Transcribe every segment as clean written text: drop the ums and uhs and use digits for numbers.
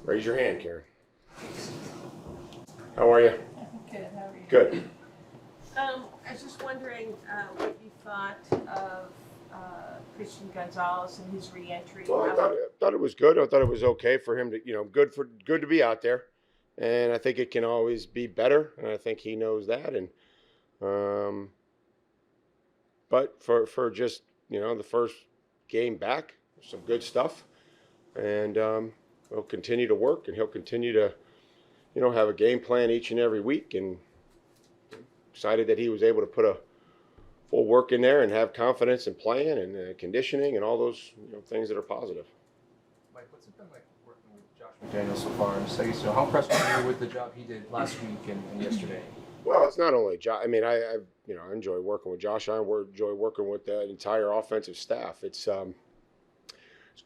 Raise your hand, Karen. How are you? Good, how are you? Good. I was just wondering what you thought of Christian Gonzalez and his reentry. Well, I thought it was good. I thought it was okay for him to, good to be out there, and I think it can always be better, and I think he knows that. And but for just the first game back, some good stuff, and he'll continue to work, and he'll continue to have a game plan each and every week, and excited that he was able to put a full work in there and have confidence in playing and conditioning and all those things that are positive. Mike, what's it been like working with Josh McDaniels so far? And so, how impressed were you with the job he did last week and yesterday? Well, it's not only Josh. I mean, I enjoy working with Josh. I enjoy working with the entire offensive staff. It's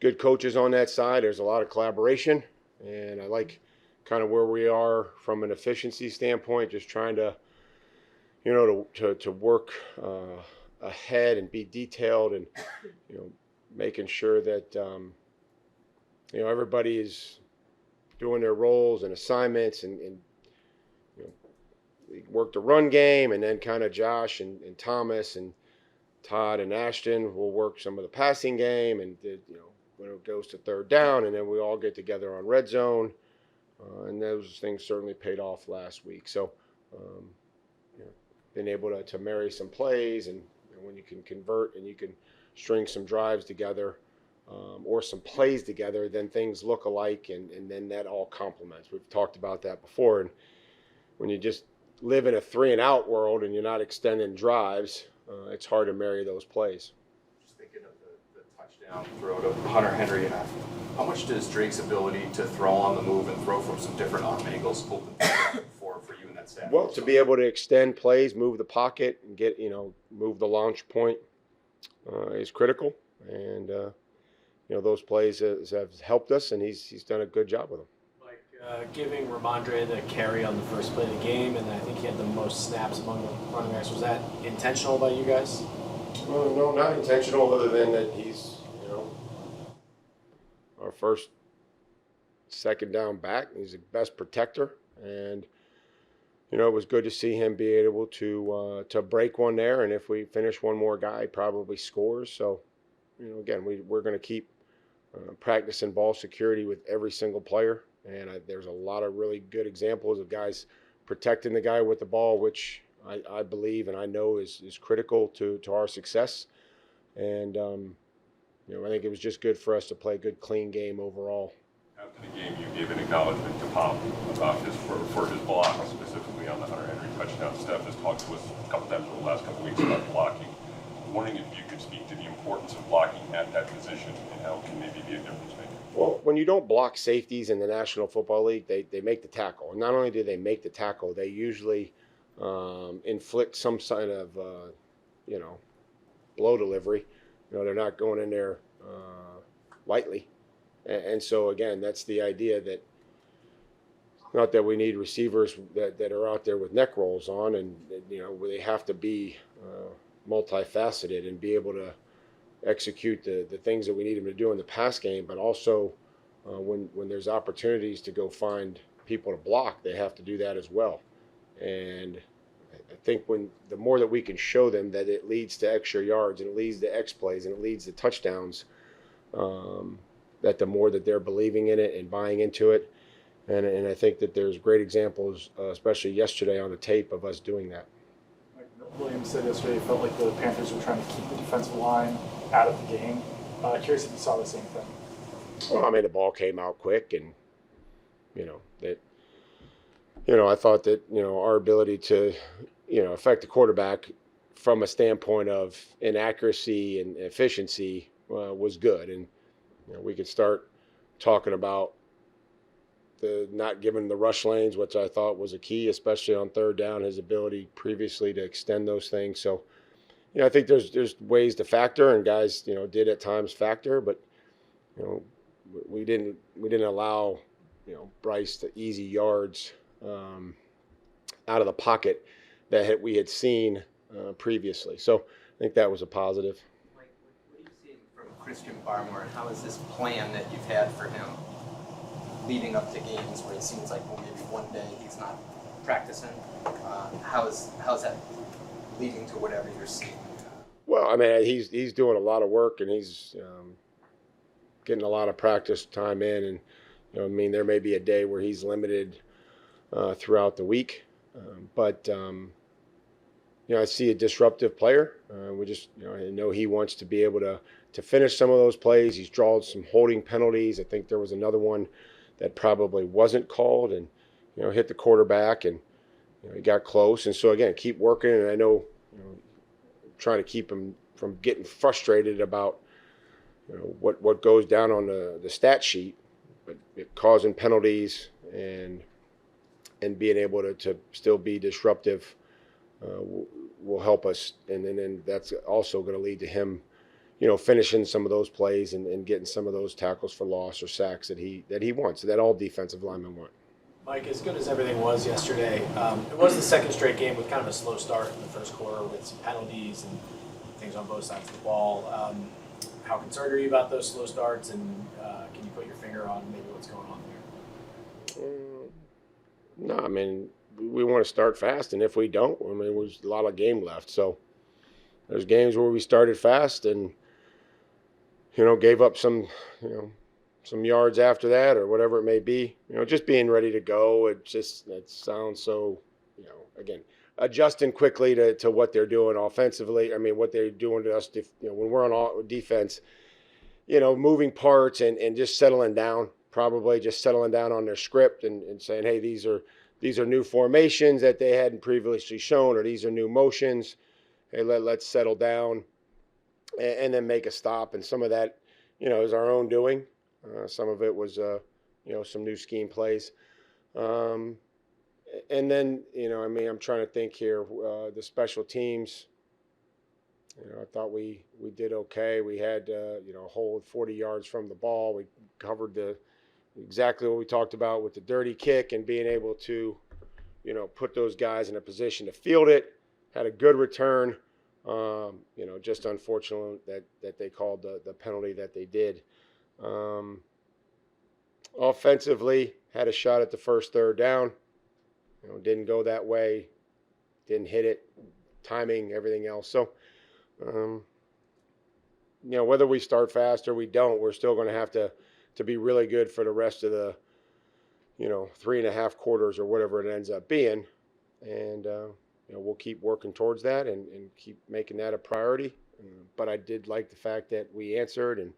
good coaches on that side. There's a lot of collaboration, and I like kind of where we are from an efficiency standpoint. Just trying to to work ahead and be detailed, and making sure that everybody is doing their roles and assignments, and we work the run game, and then kind of Josh and Thomas and Todd and Ashton will work some of the passing game, and when it goes to third down, and then we all get together on red zone, and those things certainly paid off last week. So been able to marry some plays, and when you can convert and you can string some drives together, or some plays together, then things look alike, and then that all complements. We've talked about that before, and when you just live in a 3-and-out world and you're not extending drives, it's hard to marry those plays. Just thinking of the touchdown throw to Hunter Henry, how much does Drake's ability to throw on the move and throw from some different arm angles open for you in that staff? Well, to be able to extend plays, move the pocket, and get move the launch point is critical, and those plays have helped us, and he's done a good job with them. Giving Ramondre the carry on the first play of the game, and I think he had the most snaps among the running backs. Was that intentional by you guys? Well, no, not intentional, other than that he's, our first, second down back. He's the best protector, and it was good to see him be able to break one there. And if we finish one more guy, he probably scores. So, again, we're going to keep practicing ball security with every single player. And there's a lot of really good examples of guys protecting the guy with the ball, which I believe and I know is critical to our success. And, I think it was just good for us to play a good, clean game overall. After the game, you gave an acknowledgement to Pop about for his block, specifically on the Hunter Henry touchdown. Steph has talked to us a couple times over the last couple weeks about blocking. I'm wondering if you could speak to the importance of blocking at that position and how it can maybe be a difference maker. Well, when you don't block safeties in the National Football League, they make the tackle. And not only do they make the tackle, they usually inflict some kind of, blow delivery. They're not going in there lightly. And so, again, that's the idea that not that we need receivers that are out there with neck rolls on, and, they have to be multifaceted and be able to execute the things that we need them to do in the pass game, but also when there's opportunities to go find people to block, they have to do that as well. And I think the more that we can show them that it leads to extra yards and it leads to X plays and it leads to touchdowns, that the more that they're believing in it and buying into it. And I think that there's great examples, especially yesterday on the tape, of us doing that. Like Williams said yesterday, he felt like the Panthers were trying to keep the defensive line out of the game. Curious if you saw the same thing. Well, I mean, the ball came out quick, and I thought that our ability to affect the quarterback from a standpoint of inaccuracy and efficiency was good, and we could start talking about the not giving the rush lanes, which I thought was a key, especially on third down, his ability previously to extend those things. So, I think there's ways to factor, and guys, did at times factor, but, we didn't allow, Bryce the easy yards out of the pocket that we had seen previously. So I think that was a positive. Mike, what are you seeing from Christian Barmore, and how is this plan that you've had for him? leading up to games where it seems like, well, maybe one day he's not practicing? How's that leading to whatever you're seeing? Well, I mean, he's doing a lot of work, and he's getting a lot of practice time in, and I mean, there may be a day where he's limited throughout the week, but I see a disruptive player. We just, I know he wants to be able to finish some of those plays. He's drawn some holding penalties. I think there was another one that probably wasn't called, and hit the quarterback, and he got close. And so again, keep working. And I know, trying to keep him from getting frustrated about what goes down on the stat sheet, but causing penalties and being able to still be disruptive will help us, and then that's also going to lead to him, finishing some of those plays and getting some of those tackles for loss or sacks that he wants, that all defensive linemen want. Mike, as good as everything was yesterday, it was the second straight game with kind of a slow start in the first quarter with some penalties and things on both sides of the ball. How concerned are you about those slow starts, and can you put your finger on maybe what's going on there? No, I mean, we want to start fast, and if we don't, I mean, there's a lot of game left. So there's games where we started fast and gave up some yards after that or whatever it may be. Just being ready to go. It sounds so, again, adjusting quickly to what they're doing offensively. I mean, what they're doing to us, when we're on defense, moving parts and just settling down, probably just settling down on their script and saying, hey, these are new formations that they hadn't previously shown, or these are new motions. Hey, let's settle down and then make a stop. And some of that, is our own doing. Some of it was, some new scheme plays. And then, I mean, I'm trying to think here, the special teams, I thought we did okay. We had, a hold 40 yards from the ball. We covered exactly what we talked about with the dirty kick and being able to, put those guys in a position to field it. Had a good return. Just unfortunate that they called the penalty that they did. Offensively, had a shot at the first third down. Didn't go that way. Didn't hit it. Timing, everything else. So, whether we start fast or we don't, we're still going to have to be really good for the rest of the, 3.5 quarters or whatever it ends up being. And, we'll keep working towards that and keep making that a priority. But I did like the fact that we answered, and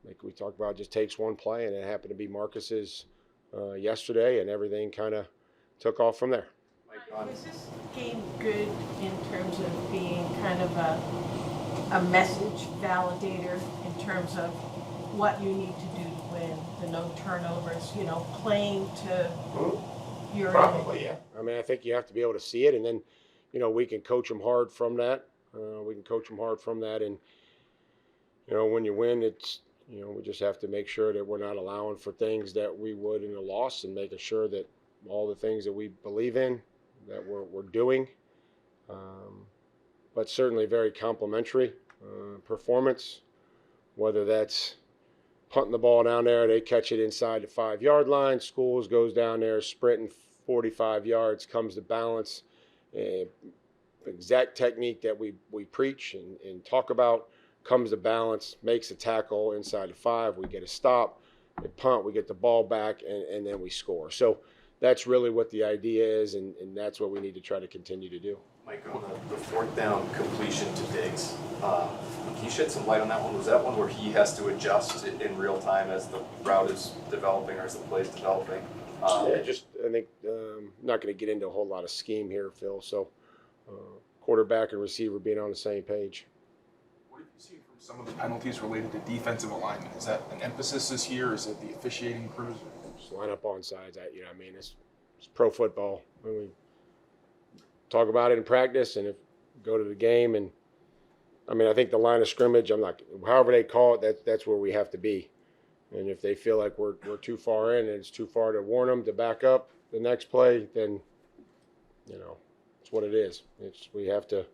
like we talked about, it just takes one play, and it happened to be Marcus's yesterday, and everything kind of took off from there. Was this game good in terms of being kind of a message validator in terms of what you need to do to win, the no turnovers, playing to your Probably, yeah. I mean, I think you have to be able to see it, and then, we can coach them hard from that. And, when you win, it's, we just have to make sure that we're not allowing for things that we would in a loss, and making sure that all the things that we believe in, that we're doing. But certainly very complimentary performance, whether that's punting the ball down there, they catch it inside the 5-yard line. Schools goes down there sprinting 45 yards, comes to balance. Exact technique that we preach and talk about, comes to balance, makes a tackle inside the 5. We get a stop, we punt, we get the ball back, and then we score. So that's really what the idea is, and that's what we need to try to continue to do. Mike, on the fourth down completion to Diggs, can you shed some light on that one? Was that one where he has to adjust in real time as the route is developing or as the play is developing? I think not going to get into a whole lot of scheme here, Phil. So quarterback and receiver being on the same page. What did you see from some of the penalties related to defensive alignment? Is that an emphasis this year? Is it the officiating crews? Just line up on sides. It's pro football. When we talk about it in practice, and if go to the game, and I think the line of scrimmage, however they call it, that's where we have to be. And if they feel like we're too far in and it's too far to warn them to back up the next play, then it's what it is. We have to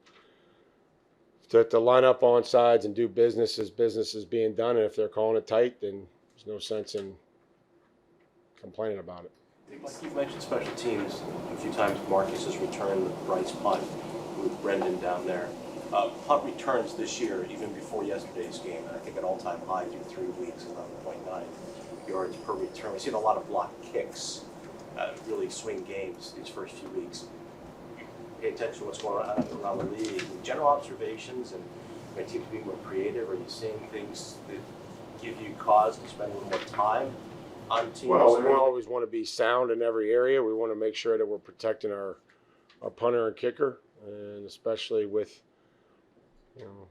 line up on sides and do business as business is being done. And if they're calling it tight, then there's no sense in complaining about it. Like you've mentioned special teams a few times. Marcus has returned the Bryce punt with Brendan down there. Punt returns this year, even before yesterday's game, and I think an all-time high through 3 weeks, 11.9 yards per return. We've seen a lot of block kicks, really swing games these first few weeks. You pay attention to what's going on around the league. General observations and teams being more creative. Are you seeing things that give you cause to spend a little more time on teams? Well, we always want to be sound in every area. We want to make sure that we're protecting our punter and kicker, and especially with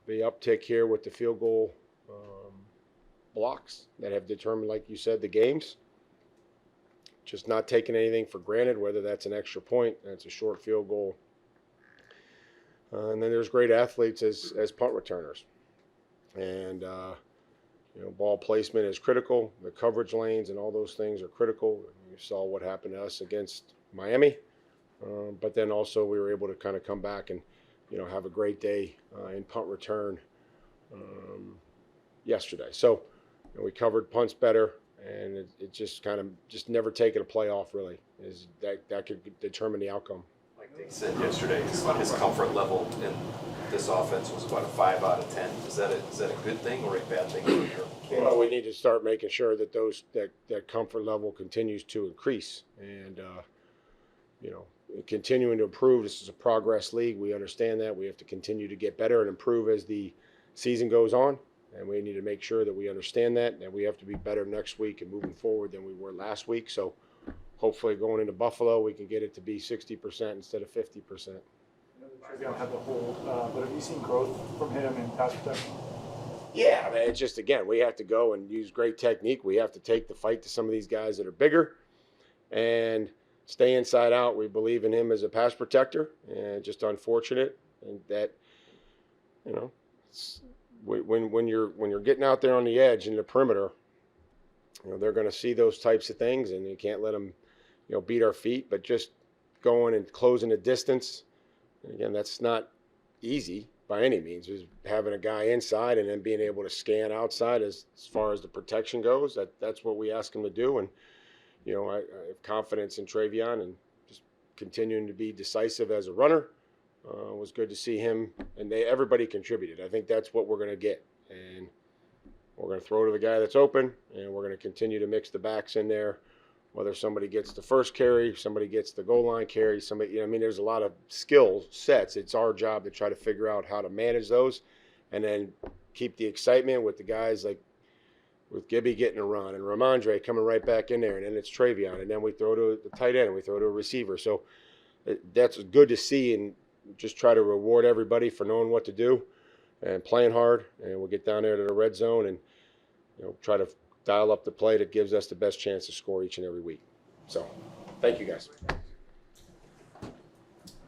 the uptick here with the field goal blocks that have determined, like you said, the games. Just not taking anything for granted, whether that's an extra point, that's a short field goal. And then there's great athletes as punt returners. And, ball placement is critical. The coverage lanes and all those things are critical. You saw what happened to us against Miami. But then also we were able to kind of come back and, have a great day in punt return yesterday. So we covered punts better, and it just kind of never taken a playoff really. Is that could determine the outcome. Like Dick said yesterday, his comfort level in this offense was about a 5 out of 10. Is that a good thing or a bad thing for your kids? Well, we need to start making sure that that comfort level continues to increase, and continuing to improve. This is a progress league. We understand that. We have to continue to get better and improve as the season goes on, and we need to make sure that we understand that, and we have to be better next week and moving forward than we were last week. So hopefully going into Buffalo, we can get it to be 60% instead of 50%. I know that Travion had the hold, but have you seen growth from him in pass protection? Yeah, I mean, it's just, again, we have to go and use great technique. We have to take the fight to some of these guys that are bigger and stay inside out. We believe in him as a pass protector, and just unfortunate and that, when you're getting out there on the edge in the perimeter, they're going to see those types of things, and you can't let them, beat our feet. But just going and closing the distance, and again, that's not easy by any means. Just having a guy inside and then being able to scan outside as far as the protection goes. That's what we ask him to do, and I have confidence in Travion and just continuing to be decisive as a runner. It was good to see him, and everybody contributed. I think that's what we're going to get, and we're going to throw to the guy that's open, and we're going to continue to mix the backs in there, whether somebody gets the first carry, somebody gets the goal line carry, somebody, there's a lot of skill sets. It's our job to try to figure out how to manage those and then keep the excitement with the guys like with Gibby getting a run and Ramondre coming right back in there, and then it's Travion, and then we throw to the tight end, and we throw to a receiver. So that's good to see, and just try to reward everybody for knowing what to do and playing hard, and we'll get down there to the red zone and try to dial up the play that gives us the best chance to score each and every week. So thank you guys.